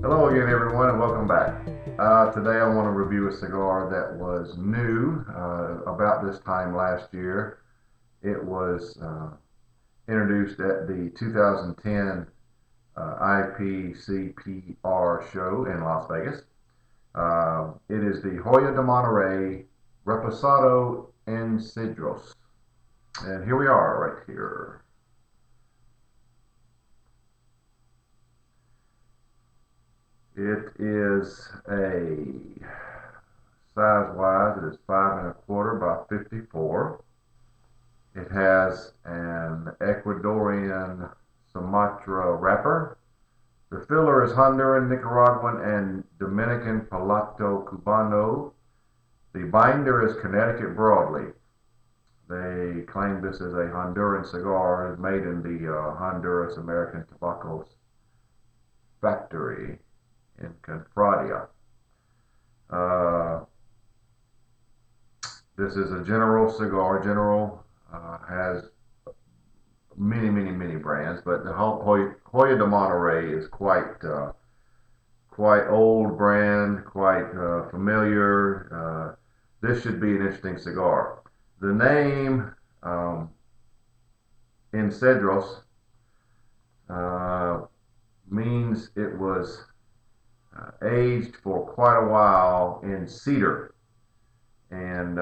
Hello again, everyone, and welcome back. Today I want to review a cigar that was new about this time last year. It was introduced at the 2010 IPCPR show in Las Vegas. It is the Hoyo de Monterrey Reposado en Cedros. And here we are right here. It is a size-wise, it is 5 1/4 by 54. It has an Ecuadorian Sumatra wrapper. The filler is Honduran, Nicaraguan, and Dominican Palato Cubano. The binder is Connecticut broadleaf. They claim this is a Honduran cigar made in the Honduras American Tobacco Factory in Confradia. This is a General cigar. General has many brands, but the Hoyo de Monterrey is quite old brand, quite familiar. This should be an interesting cigar. The name in Cedros means it was aged for quite a while in cedar, and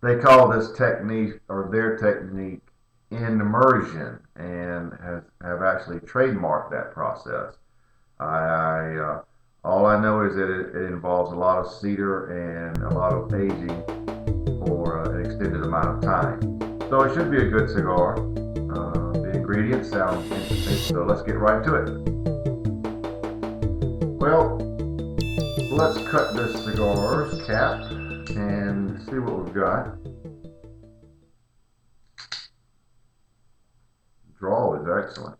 they call this technique, or their technique, immersion, and have actually trademarked that process. All I know is that it involves a lot of cedar and a lot of aging for an extended amount of time. So it should be a good cigar. The ingredients sound interesting, so let's get right to it. Well, let's cut this cigar's cap and see what we've got. Draw is excellent.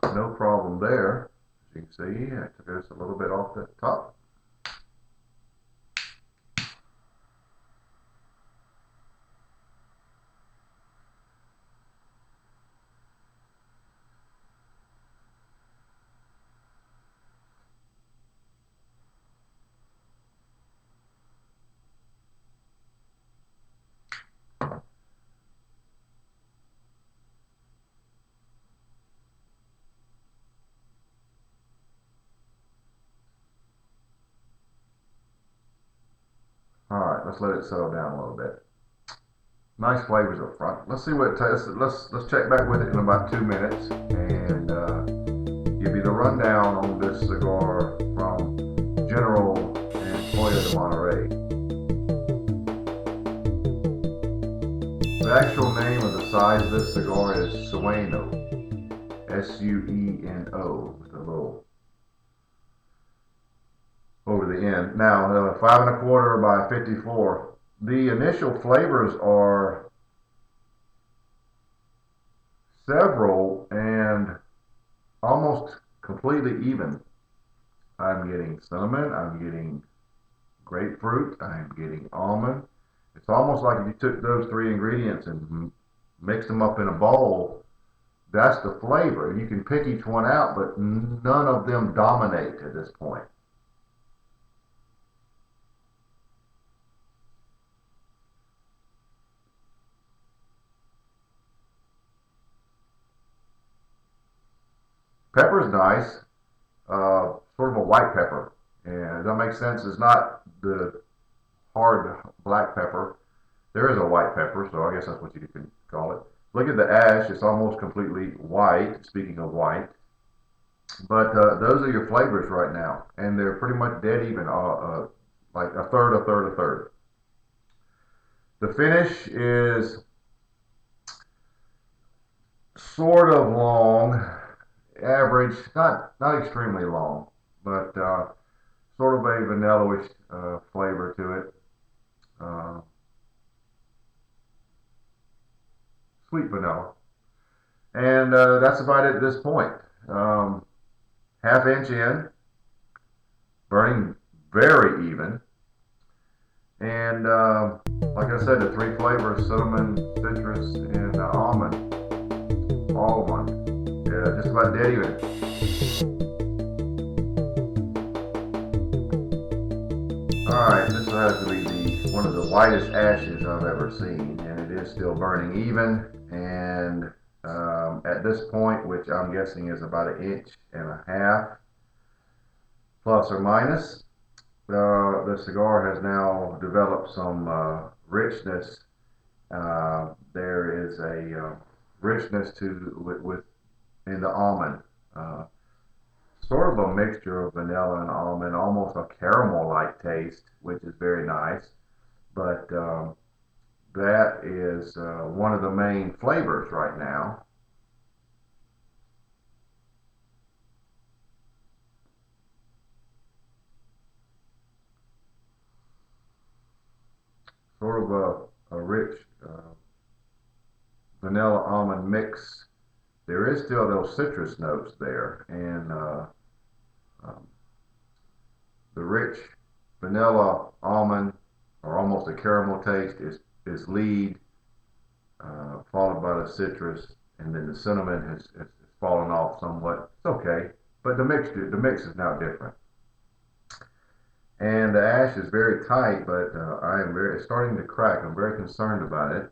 No problem there. As you can see, I took this a little bit off the top. Alright, let's let it settle down a little bit. Nice flavors up front. Let's see what it tastes. Let's check back with it in about 2 minutes and give you the rundown on this cigar from General and Hoyo de Monterrey. The actual name of the size of this cigar is Sueno, Sueno, with a little over the end. Now, 5 1/4 by 54. The initial flavors are several and almost completely even. I'm getting cinnamon, I'm getting grapefruit, I'm getting almond. It's almost like if you took those 3 ingredients and mixed them up in a bowl. That's the flavor. You can pick each one out, but none of them dominate at this point. Pepper's nice, sort of a white pepper, and that makes sense. It's not the hard black pepper. There is a white pepper, so I guess that's what you can call it. Look at the ash; it's almost completely white. Speaking of white, but those are your flavors right now, and they're pretty much dead even, like a third, a third, a third. The finish is sort of long, average, not extremely long, but sort of a vanilla-ish flavor to it. Sweet vanilla. And that's about it at this point. Half inch in, burning very even. And like I said, the 3 flavors, cinnamon, citrus, and almond, all one. just about dead even. Alright, this has to be one of the whitest ashes I've ever seen, and it is still burning even. And at this point, which I'm guessing is about 1.5 inches, plus or minus, the cigar has now developed some richness. There is a richness in the almond. Uh, Sort of a mixture of vanilla and almond, almost a caramel-like taste, which is very nice. But that is one of the main flavors right now. Sort of a rich vanilla almond mix. There is still those citrus notes there, and um, the rich vanilla almond, or almost a caramel taste, is lead, followed by the citrus, and then the cinnamon has fallen off somewhat. It's okay, but the mix is now different. And the ash is very tight, but it's starting to crack. I'm very concerned about it.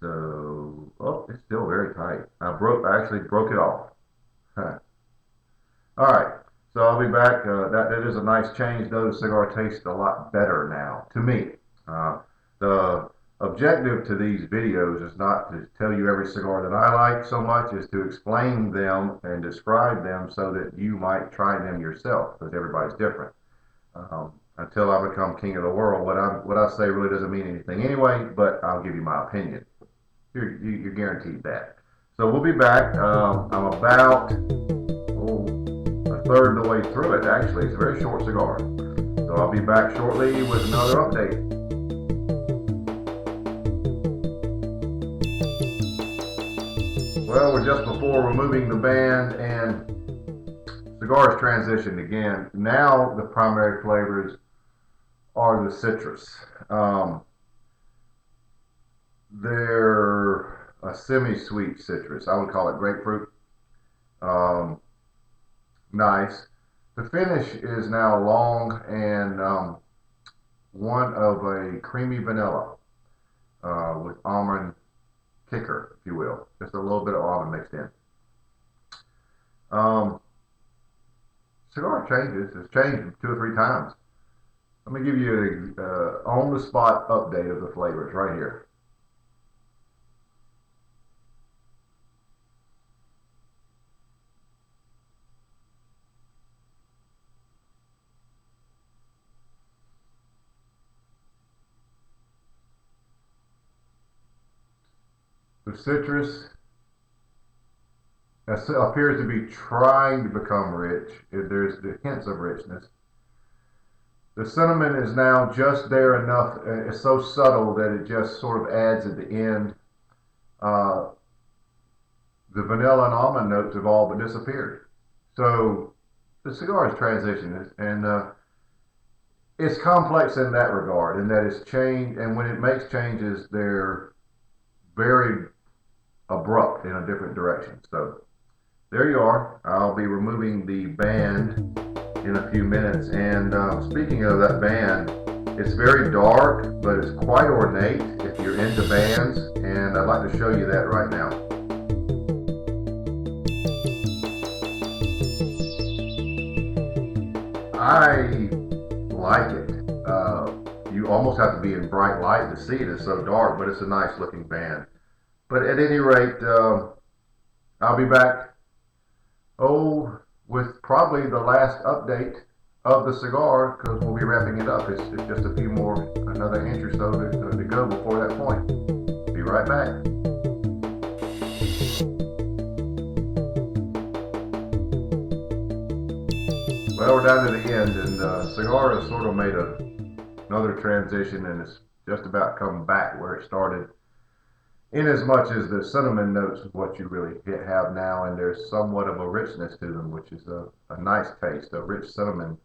So, oh, it's still very tight. I actually broke it off. Huh. All right, so I'll be back. That is a nice change, though. The cigar tastes a lot better now, to me. The objective to these videos is not to tell you every cigar that I like so much as to explain them and describe them so that you might try them yourself, because everybody's different. Until I become king of the world, what I say really doesn't mean anything anyway, but I'll give you my opinion. You're guaranteed that. So we'll be back. I'm about a third of the way through it, actually. It's a very short cigar. So I'll be back shortly with another update. Well, we're just before removing the band, and cigars transitioned again. Now the primary flavors are the citrus. They're a semi-sweet citrus. I would call it grapefruit. Um, nice. The finish is now long and one of a creamy vanilla with almond kicker, if you will. Just a little bit of almond mixed in. Um, Cigar changes. It's changed 2 or 3 times. Let me give you a on-the-spot update of the flavors right here. The citrus appears to be trying to become rich. There's the hints of richness. The cinnamon is now just there enough. It's so subtle that it just sort of adds at the end. Uh, the vanilla and almond notes have all but disappeared. So the cigar is transitioning, and it's complex in that regard, in that it's changed, and when it makes changes, they're very abrupt in a different direction. So there you are. I'll be removing the band in a few minutes. And speaking of that band, it's very dark, but it's quite ornate if you're into bands, and I'd like to show you that right now. I like it. You almost have to be in bright light to see it. It's so dark, but it's a nice looking band. But at any rate, I'll be back, with probably the last update of the cigar, because we'll be wrapping it up. It's just another inch or so to go before that point. Be right back. Well, we're down to the end, and the cigar has sort of made another transition, and it's just about come back where it started. In as much as the cinnamon notes is what you really have now, and there's somewhat of a richness to them, which is a nice taste. A rich cinnamon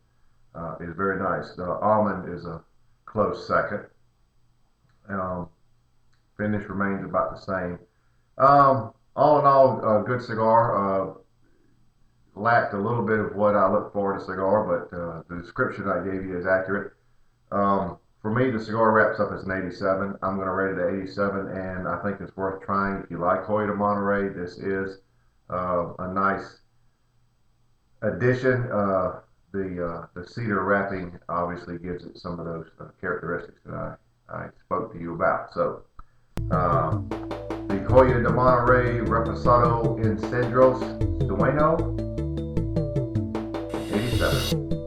is very nice. The almond is a close second. Um, Finish remains about the same. All in all, a good cigar. Lacked a little bit of what I look for in a cigar, but the description I gave you is accurate. For me, the cigar wraps up as an 87. I'm going to rate it at 87, and I think it's worth trying. If you like Hoyo de Monterrey, this is a nice addition. The cedar wrapping obviously gives it some of those characteristics that I spoke to you about. So, the Hoyo de Monterrey Reposado in Cedros, Sueno, 87.